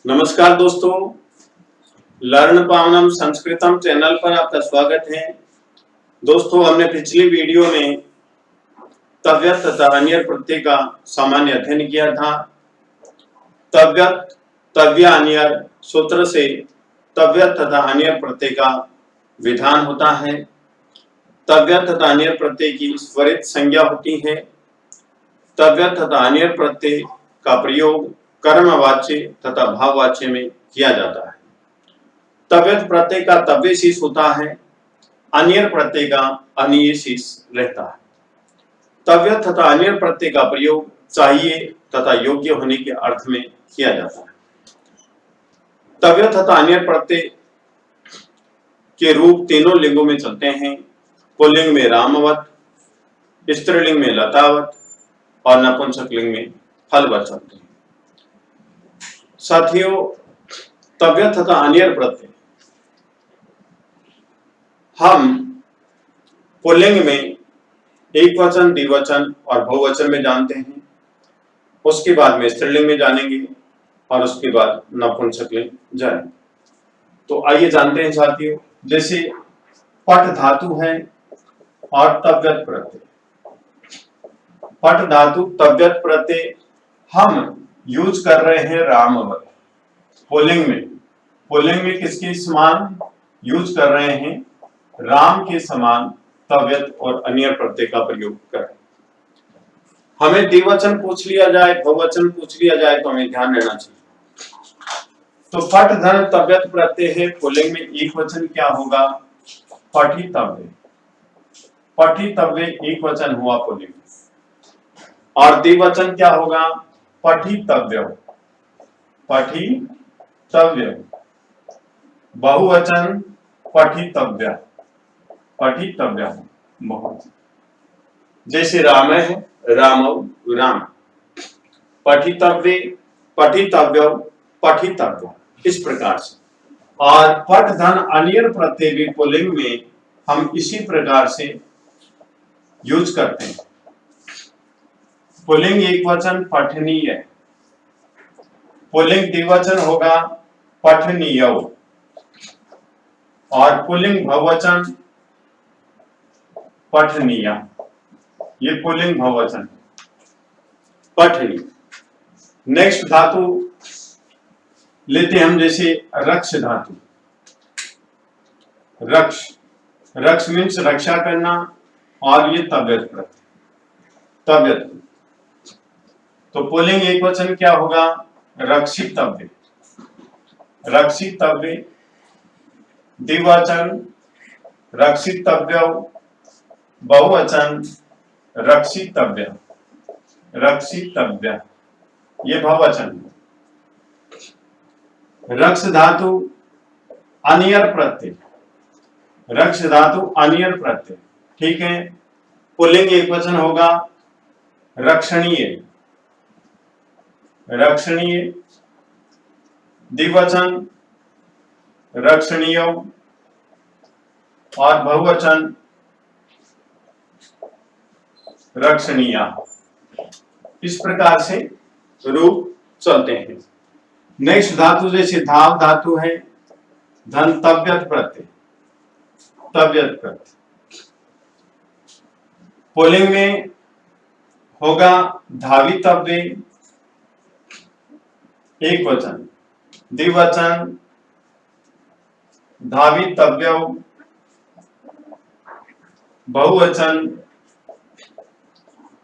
नमस्कार दोस्तों, learn पावनम संस्कृतम channel पर आपका स्वागत है। दोस्तों, हमने पिछली वीडियो में तव्यत् तथा अन्यर् प्रत्यय का सामान्य अध्ययन किया था। तव्यत् तव्य अन्यर् सूत्र से तव्यत् तथा अन्यर् प्रत्यय का विधान होता है। तव्यत् तथा अन्यर् प्रत्यय की स्वरित संज्ञा होती है। तव्यत् तथा अन्यर् प्रत्यय का प्रयोग कर्मवाच्य तथा भाववाच्य में किया जाता है। तव्यत् प्रत्यय का तव्य शीश होता है, अन्यर् प्रत्यय का अनीय शीश रहता है। तव्यत् तथा अन्यर् प्रत्यय का प्रयोग चाहिए तथा योग्य होने के अर्थ में किया जाता है। तव्यत् तथा अन्यर् प्रत्यय के रूप तीनों लिंगों में चलते हैं। पुल्लिंग में रामवत, स्त्रीलिंग में लतावत और नपुंसक लिंग में फलवत चलते हैं। साथियों, तव्यत् तथा अन्यर् प्रत्यय हम पुल्लिंग में एक वचन, द्विवचन और बहुवचन में जानते हैं। उसके बाद में स्त्रीलिंग में जानेंगे और उसके बाद नपुंसक लिंग जानेंगे। तो आइए जानते हैं साथियों, जैसे पट धातु है और तव्यत् प्रत्यय। पट धातु तव्यत् प्रत्यय हम यूज कर रहे हैं रामवत पुल्लिंग में। पुल्लिंग में किसके समान यूज कर रहे हैं? राम के समान तव्यत् और अन्यर् प्रत्यय का प्रयोग करें। हमें द्विवचन पूछ लिया जाए, बहुवचन पूछ लिया जाए तो हमें ध्यान रहना चाहिए। तो पट धन तव्यत् प्रत्यय है, पुल्लिंग में एक वचन क्या होगा? पठितव्य। पठितव्य एक वचन हुआ पुल्लिंग। और द्विवचन क्या होगा? पठितव्य। पठितव्य। बहुवचन पठितव्य। पठितव्य बहुवचन। जैसे राम है, रामौ, राम। पठितव्य, पठितव्य, पठितव्य, इस प्रकार से। और पट धन अन्यर् प्रत्यय भी पुल्लिंग में हम इसी प्रकार से यूज करते हैं। पुल्लिंग एक वचन पठनीय, पुल्लिंग द्विवचन होगा पठनीय और पुल्लिंग बहुवचन पठनीय। ये पुल्लिंग बहुवचन पठनीय। नेक्स्ट धातु लेते हम, जैसे रक्ष धातु। रक्ष, रक्ष मीन्स रक्षा करना और ये तव्यत् प्रत्यय। तव्यत् तो पुल्लिंग एक वचन क्या होगा? रक्षितव्य। रक्षितव्य। द्विवचन रक्षितव्य, बहुवचन रक्षितव्य। रक्षितव्य ये बहुवचन। रक्ष धातु अन्यर् प्रत्यय। रक्ष धातु अन्यर् प्रत्यय, ठीक है। पुल्लिंग एक वचन होगा रक्षणीय। रक्षणीय। द्विवचन रक्षणीय और बहुवचन रक्षणीय। इस प्रकार से रूप चलते हैं। नेक्स्ट धातु जैसे धाव धातु है, धन तव्यत् प्रत्यय। तव्यत् प्रत्यय पुल्लिंग में होगा धावितव्य एक वचन, द्विवचन धावितव्य, बहुवचन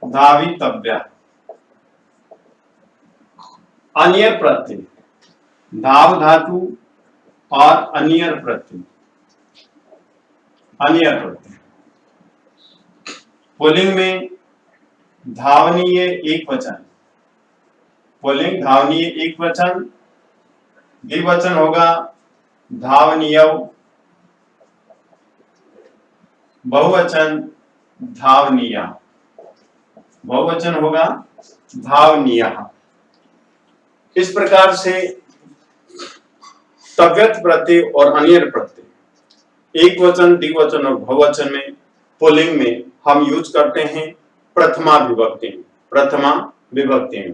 धावितव्य। अन्यर् प्रत्यय धाव धातु और अन्यर् प्रत्यय। अन्यर् प्रत्यय पुल्लिंग में धावनीय एक वचन। पुल्लिंग धावनीय एक वचन, द्विवचन होगा धावनीय, बहुवचन धावनीय। बहुवचन होगा धावनीय। इस प्रकार से तव्यत् प्रत्यय और अन्यर् प्रत्यय एक वचन, द्विवचन और बहुवचन में पुल्लिंग में हम यूज करते हैं प्रथमा विभक्ति में। प्रथमा विभक्ति में।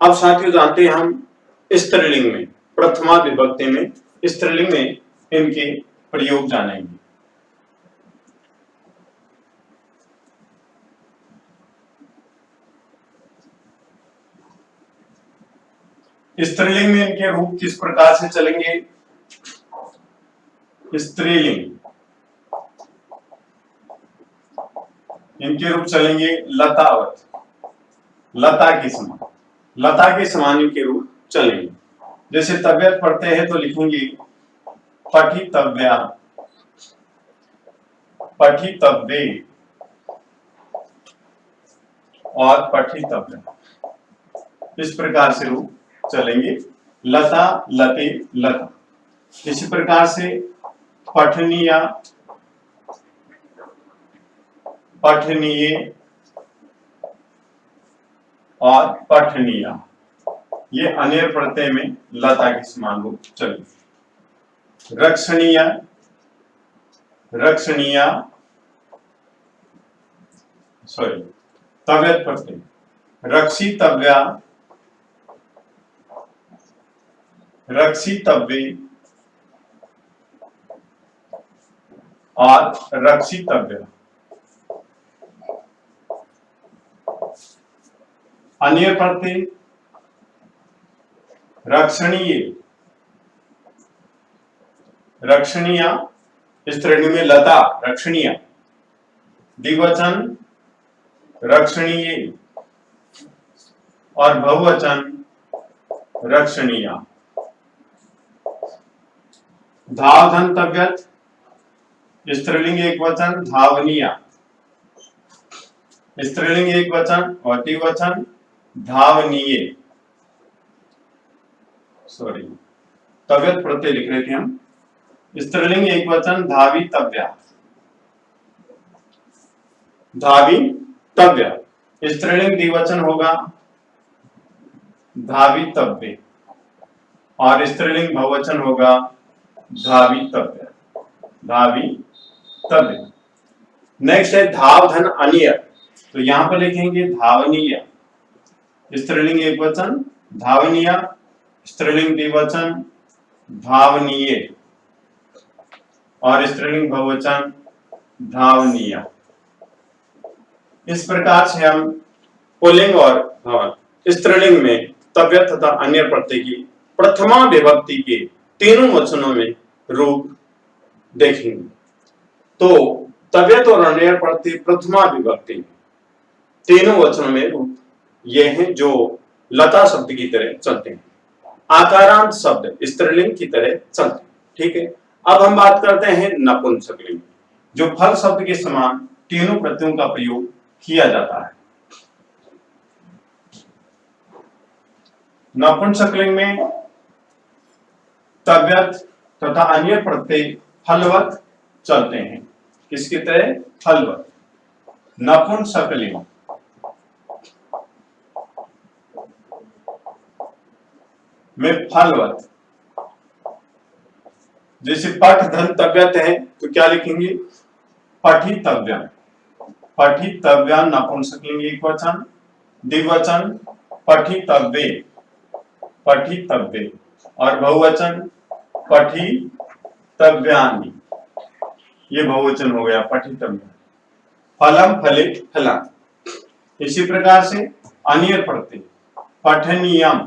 अब साथियों जानते हैं हम स्त्रीलिंग में। प्रथमा विभक्ति में स्त्रीलिंग में इनके प्रयोग जानेंगे। स्त्रीलिंग में इनके रूप किस प्रकार से चलेंगे? स्त्रीलिंग इनके रूप चलेंगे लतावत, लता के समान, लता के समान इनके रूप चलेंगे। जैसे तबियत पढ़ते हैं तो लिखेंगे पठितव्या, पठितव्ये और पठितव्य, इस प्रकार से रूप चलेंगे। लता, लते, लता। इसी प्रकार से पठनीया, पठनीये और पठनीया, ये अनेर प्रत्यय में लता के समान रूप चलेंगे। रक्षणीय, रक्षणीया, सॉरी तबियत प्रत्यय, रक्षितव्या, रक्षितव्ये और रक्षितव्य। अन्य प्रत्यय रक्षणीय, रक्षणीया, स्त्रीलिंग में लता रक्षणीय, द्विवचन रक्षणीय और बहुवचन रक्षणीया। धावधन तबियत, स्त्रीलिंग एक वचन धावनीया, स्त्रीलिंग एक वचन और द्विवचन धावनीय। सॉरी तबियत प्रत्यय लिख रहे थे हम। स्त्रीलिंग एक वचन धावितव्या, धावितव्या। स्त्रीलिंग द्विवचन होगा धावितव्य और स्त्रीलिंग बहुवचन होगा धावितव्य, धावितव्य। नेक्स्ट है धावधन अनिय, तो यहां पर लिखेंगे धावनीय, स्त्रीलिंग एक वचन धावनीय, स्त्रीलिंग द्विवचन धावनीय और स्त्रीलिंग बहुवचन धावनीय। इस प्रकार से हम पुल्लिंग और स्त्रीलिंग में तबियत तथा अन्य प्रत्यय की प्रथमा विभक्ति के तीनों वचनों में रूप देखेंगे। तो तबियत और अन्य प्रत्यय प्रथमा विभक्ति तीनों वचनों में रूप ये हैं जो लता शब्द की तरह चलते हैं, आकारांत शब्द स्त्रीलिंग की तरह चलते हैं। ठीक है, अब हम बात करते हैं नपुंसकलिंग, जो फल शब्द के समान तीनों प्रत्ययों का प्रयोग किया जाता है। नपुंसकलिंग में तबियत तथा अन्य प्रत्यय फलवत चलते हैं। किसकी तरह? फलवत। नपुंसकलिंग में फलवत, जैसे पठ धन तबियत है तो क्या लिखेंगे? पठितव्या, पठितव्या नपुंसकलिंग एक वचन, द्विवचन पठितव्ये, पठितव्ये और बहुवचन पठितव्यानि, ये बहुवचन हो गया पठितव्य। फलम, फलित, फलम। इसी प्रकार से अन्य प्रत्यय पठनीयम,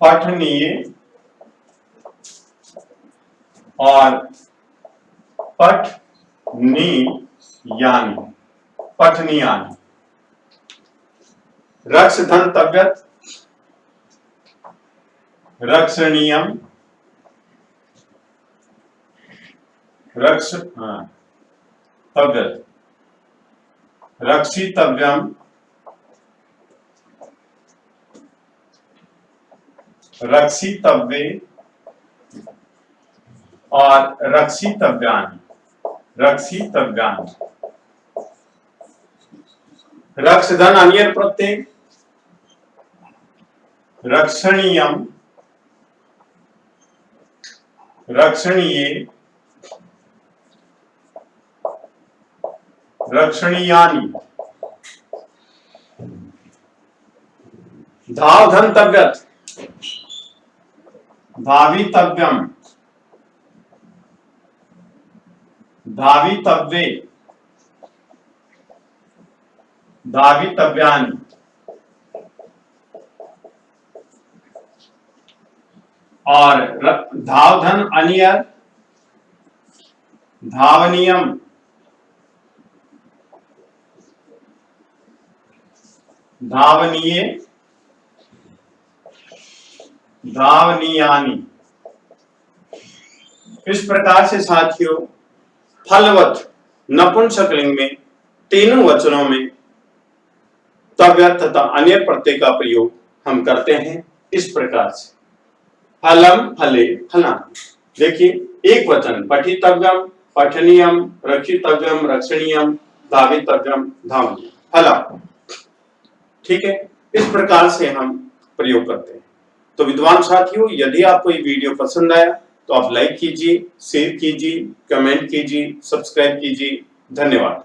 पठनीय और पठनीयानि, पठनीयानि। रक्ष धन तबियत रक्षणीयम, रक्ष तबियत रक्षितव्यम, रक्षितव्ये और रक्षितव्यानि, रक्षितव्यानि। रक्ष धन अन्य प्रत्यय रक्षणीयम, रक्षणीये, रक्षणीयानि। धाव धन तबियत धावितव्यम, धावितव्ये, धावितव्यानि, और धावधन अनियर, धावनीयम, धावनीय, धावनीयानि। इस प्रकार से साथियों फलवत नपुंसकलिंग में तीनों वचनों में तव्यत् तथा अन्य प्रत्यय का प्रयोग हम करते हैं इस प्रकार से। फलम, फले, फलानि। देखिए एक वचन पठितव्यम, पठनीयम, रक्षितव्यम, रक्षणीयम, धावितव्यम, धावनीयम, फलम। ठीक है, इस प्रकार से हम प्रयोग करते हैं। तो विद्वान साथियों, यदि आपको ये वीडियो पसंद आया तो आप लाइक कीजिए, शेयर कीजिए, कमेंट कीजिए, सब्सक्राइब कीजिए। धन्यवाद।